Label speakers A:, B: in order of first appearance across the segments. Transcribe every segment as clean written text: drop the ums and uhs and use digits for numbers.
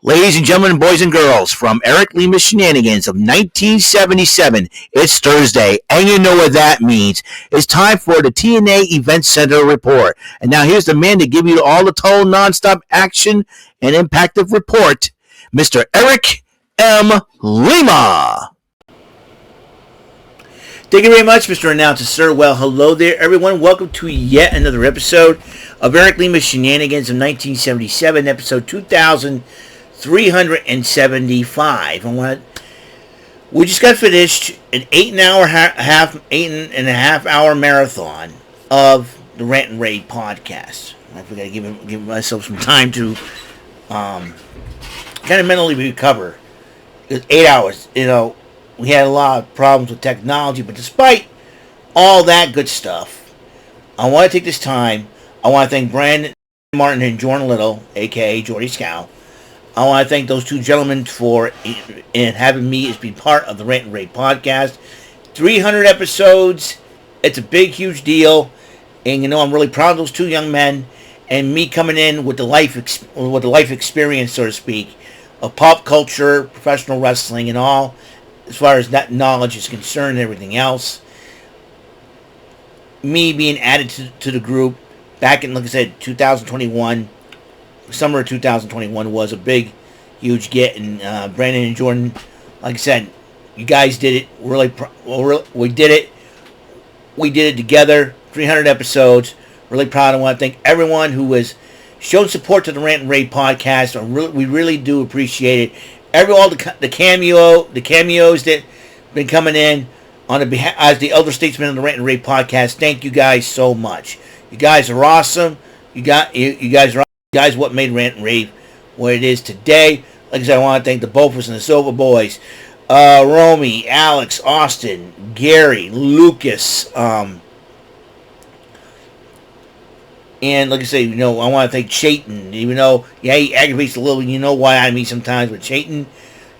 A: Ladies and gentlemen, boys and girls, from Lima Shenanigans of 1977, it's Thursday, and you know what that means. It's time for the TNA Event Center report. And now here's the man to give you all the total nonstop action and impactful report, Mr. Eric M. Lima. Thank you very much, Mr. Announcer, sir. Well, hello there, everyone. Welcome to yet another episode of Lima Shenanigans of 1977, episode 2375. We just got finished an 8.5 hour marathon of the Rant and Rave podcast. I forgot to give myself some time to kind of mentally recover. It was 8 hours. We had a lot of problems with technology, but despite all that good stuff, I want to take this time. I want to thank Brandon Martin and Jordan Little, a.k.a. Jordy Scow. I want to thank those two gentlemen for having me as being part of the Rant and Rave podcast. 300 episodes. It's a big, huge deal. And, I'm really proud of those two young men and me coming in with the life experience, so to speak, of pop culture, professional wrestling, and all, as far as that knowledge is concerned and everything else. Me being added to the group back in, like I said, 2021, summer of 2021 was a big, huge get. And Brandon and Jordan, like I said, you guys did it. We did it. We did it together. 300 episodes. Really proud. I want to thank everyone who has shown support to the Rant and Rave podcast. We really do appreciate it. All the cameos that been coming in on the behalf as the elder statesman of the Rant and Rave podcast. Thank you guys so much. You guys are awesome. You guys are awesome. You guys what made Rant and Rave what it is today. Like I said, I want to thank the Bofers and the Silver Boys, Romy, Alex, Austin, Gary, Lucas, and like I say, I want to thank Chayton, even though, he aggravates a little, why I mean sometimes with Chayton.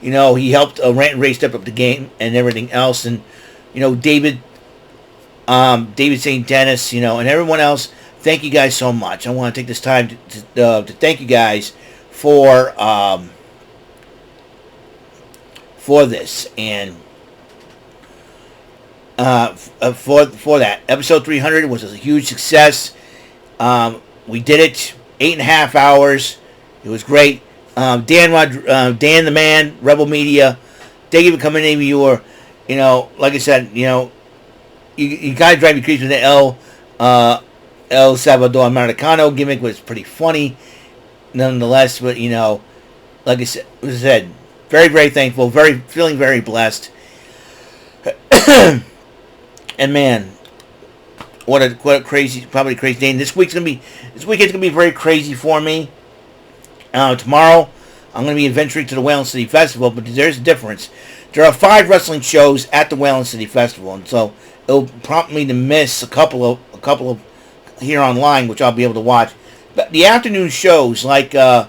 A: He helped Rant and Rave step up the game and everything else. And, David St. Dennis, and everyone else, thank you guys so much. I want to take this time to thank you guys for this. And for that. Episode 300 was a huge success. We did it, 8.5 hours. It was great. Dan the Man, Rebel Media, thank you for coming in. You were, like I said, you guys drive me crazy with the El Salvador Americano gimmick. Was pretty funny, nonetheless. But like I said, very, very thankful, feeling very blessed. And man, what a crazy, probably crazy day. And this weekend's gonna be very crazy for me. Tomorrow, I'm gonna be venturing to the Whalen City Festival, but there's a difference. There are 5 wrestling shows at the Whalen City Festival, and so it'll prompt me to miss a couple of here online, which I'll be able to watch. But the afternoon shows, like the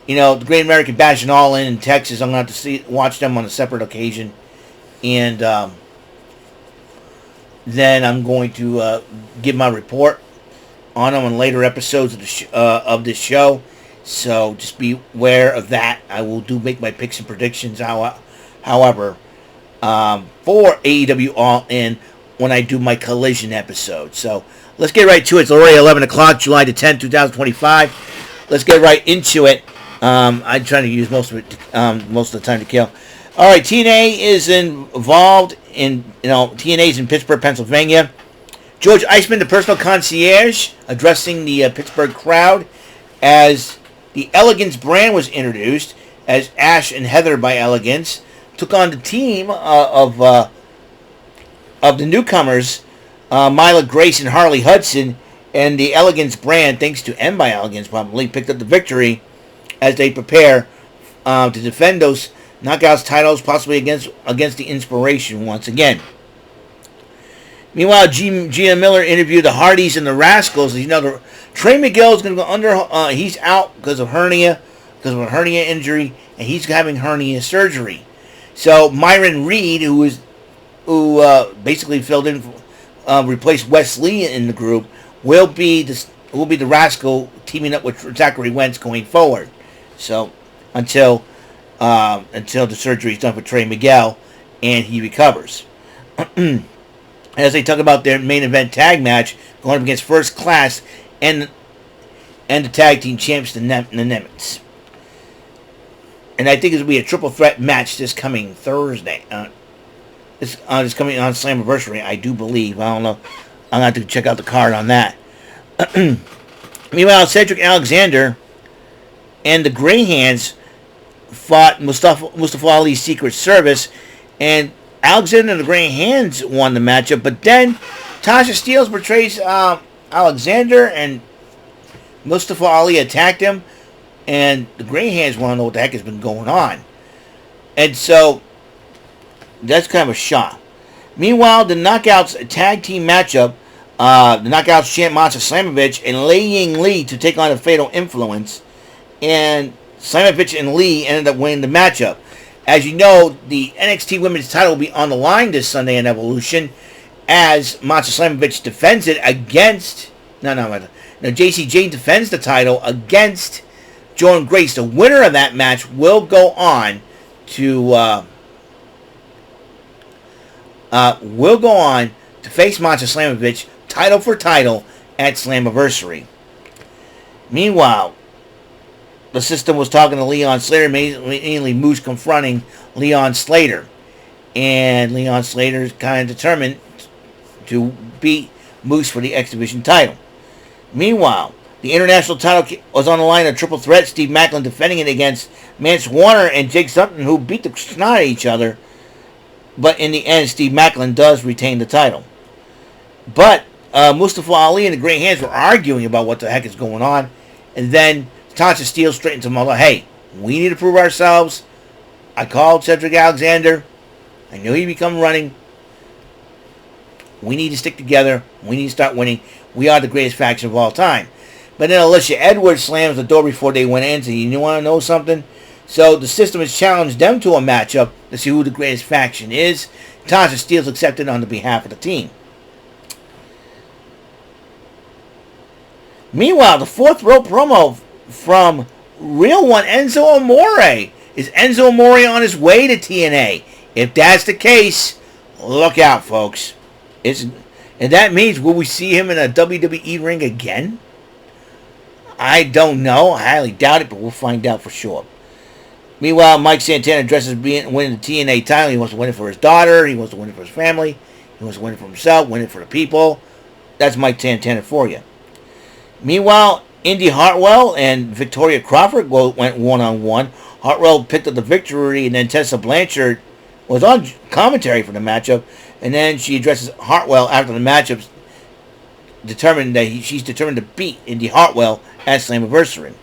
A: Great American Bash and All In Texas, I'm gonna have to watch them on a separate occasion, and then I'm going to give my report on them on later episodes of this show. So just be aware of that. I will make my picks and predictions. However, for AEW All In when I do my Collision episode. So let's get right to it. It's already 11 o'clock, July the 10th, 2025. Let's get right into it. I'm trying to use most of the time to kill. All right, TNA is involved in, TNA's in Pittsburgh, Pennsylvania. George Iceman, the personal concierge, addressing the Pittsburgh crowd as the Elegance brand was introduced, as Ash and Heather by Elegance took on the team of the newcomers, Mila Grace and Harley Hudson, and the Elegance brand, thanks to M by Elegance, probably picked up the victory as they prepare to defend those Knockouts titles, possibly against the Inspiration once again. Meanwhile, Gina Miller interviewed the Hardys and the Rascals. Trey Miguel is going to go under. He's out because of a hernia injury, and he's having hernia surgery. So Myron Reed, who basically filled in, replaced Wes Lee in the group, will be the Rascal teaming up with Zachary Wentz going forward. So until the surgery is done for Trey Miguel and he recovers. As they talk about their main event tag match going up against First Class and the tag team champs, the Nemets. And I think it will be a triple threat match this coming Thursday. This coming on Slammiversary, I do believe. I don't know. I'm going to have to check out the card on that. Meanwhile, Cedric Alexander and the Grey Hands fought Mustafa Ali's Secret Service, and Alexander and the Grey Hands won the matchup, but then Tasha Steelz portrays Alexander, and Mustafa Ali attacked him, and the Grey Hands want to know what the heck has been going on. And so, that's kind of a shock. Meanwhile, the Knockouts tag team matchup, the Knockouts champ Masha Slamovich and Lei Ying Lee to take on the Fatal Influence, and Slamovich and Lee ended up winning the matchup. As you know, the NXT Women's title will be on the line this Sunday in Evolution, as Masha Slamovich defends it against... JC Jane defends the title against Jordynne Grace. The winner of that match will go on to... face Masha Slamovich title for title at Slammiversary. Meanwhile, the system was talking to Leon Slater, mainly Moose confronting Leon Slater. And Leon Slater is kind of determined to beat Moose for the X Division title. Meanwhile, the international title was on the line of triple threat. Steve Macklin defending it against Mance Warner and Jake Sutton, who beat the snot at each other. But in the end, Steve Macklin does retain the title. But Mustafa Ali and the Grey Hands were arguing about what the heck is going on. And then Tasha Steelz straightens them all out. Hey, we need to prove ourselves. I called Cedric Alexander. I knew he'd become running. We need to stick together. We need to start winning. We are the greatest faction of all time. But then Alicia Edwards slams the door before they went in. So you want to know something? So the system has challenged them to a matchup to see who the greatest faction is. Tasha Steelz accepted on the behalf of the team. Meanwhile, the fourth row promo from Real One Enzo Amore. Is Enzo Amore on his way to TNA? If that's the case, look out, folks. And that means, will we see him in a WWE ring again? I don't know. I highly doubt it, but we'll find out for sure. Meanwhile, Mike Santana addresses winning the TNA title. He wants to win it for his daughter. He wants to win it for his family. He wants to win it for himself, win it for the people. That's Mike Santana for you. Meanwhile, Indy Hartwell and Victoria Crawford went one-on-one. Hartwell picked up the victory, and then Tessa Blanchard was on commentary for the matchup. And then she addresses Hartwell after the matchup, she's determined to beat Indy Hartwell at Slammiversary.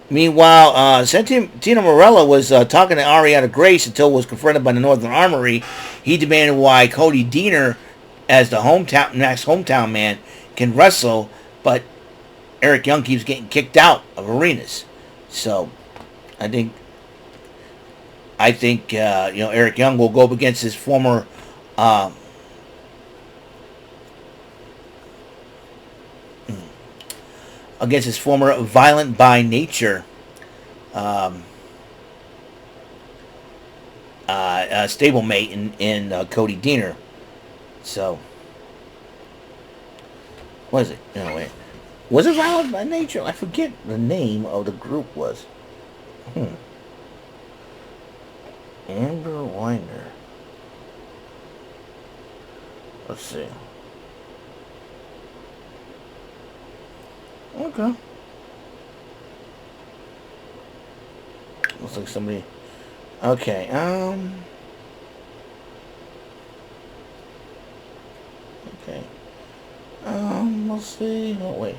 A: Meanwhile, Santino Marella was talking to Ariana Grace until was confronted by the Northern Armory. He demanded why Cody Deaner, as the next hometown man, can wrestle, but Eric Young keeps getting kicked out of arenas. So, I think Eric Young will go up against his former violent by nature stablemate in Cody Deaner. So, what is it? No, wait. Was it Violent by Nature? I forget the name of the group was. Amber Winder. Let's see. Okay. Looks like somebody... Okay, Okay. Let's see. Oh, wait.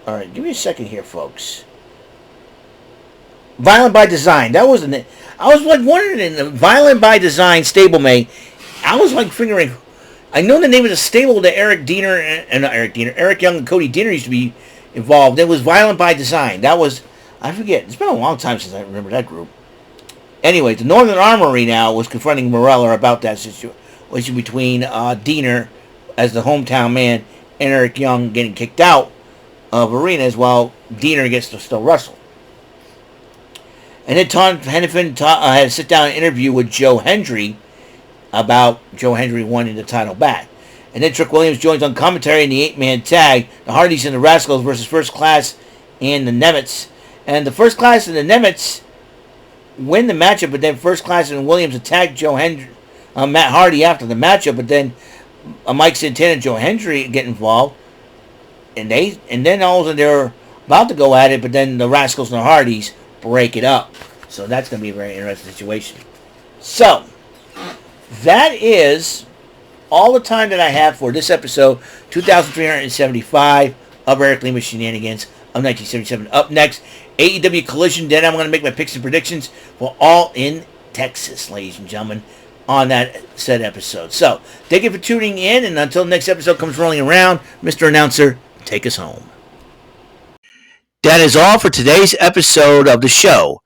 A: Alright, give me a second here, folks. Violent by Design. That was the name. I was like wondering, Violent by Design stablemate. I was like figuring, I know the name of the stable that Eric Young and Cody Deaner used to be involved. It was Violent by Design. That was, I forget. It's been a long time since I remember that group. Anyway, the Northern Armory now was confronting Morella about that situation between Deaner as the hometown man and Eric Young getting kicked out of arenas while Diener gets to still wrestle. And then Tom Hennepin had a sit-down interview with Joe Hendry about Joe Hendry wanting the title back. And then Trick Williams joins on commentary in the 8-man tag, the Hardys and the Rascals versus First Class and the Nemets. And the First Class and the Nemets win the matchup, but then First Class and Williams attack Matt Hardy after the matchup, but then Mike Santana and Joe Hendry get involved, and then all of a sudden they're about to go at it, but then the Rascals and the Hardys break it up. So that's going to be a very interesting situation. So that is all the time that I have for this episode, 2375 of Eric Lima Shenanigans of 1977. Up next, AEW Collision. Then I'm going to make my picks and predictions for All in Texas, ladies and gentlemen, on that said episode. So, thank you for tuning in, and until the next episode comes rolling around, Mr. Announcer, take us home. That is all for today's episode of the show.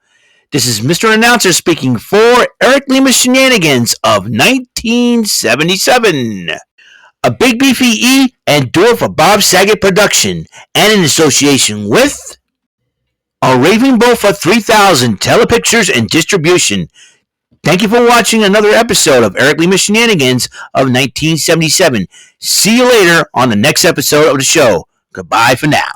A: This is Mr. Announcer speaking for Eric Lima Shenanigans of 1977. A Big Beefy E and do it for Bob Saget production, and in association with a Raving Bull for 3000 Telepictures and Distribution. Thank you for watching another episode of Eric Lima Shenanigans of 1977. See you later on the next episode of the show. Goodbye for now.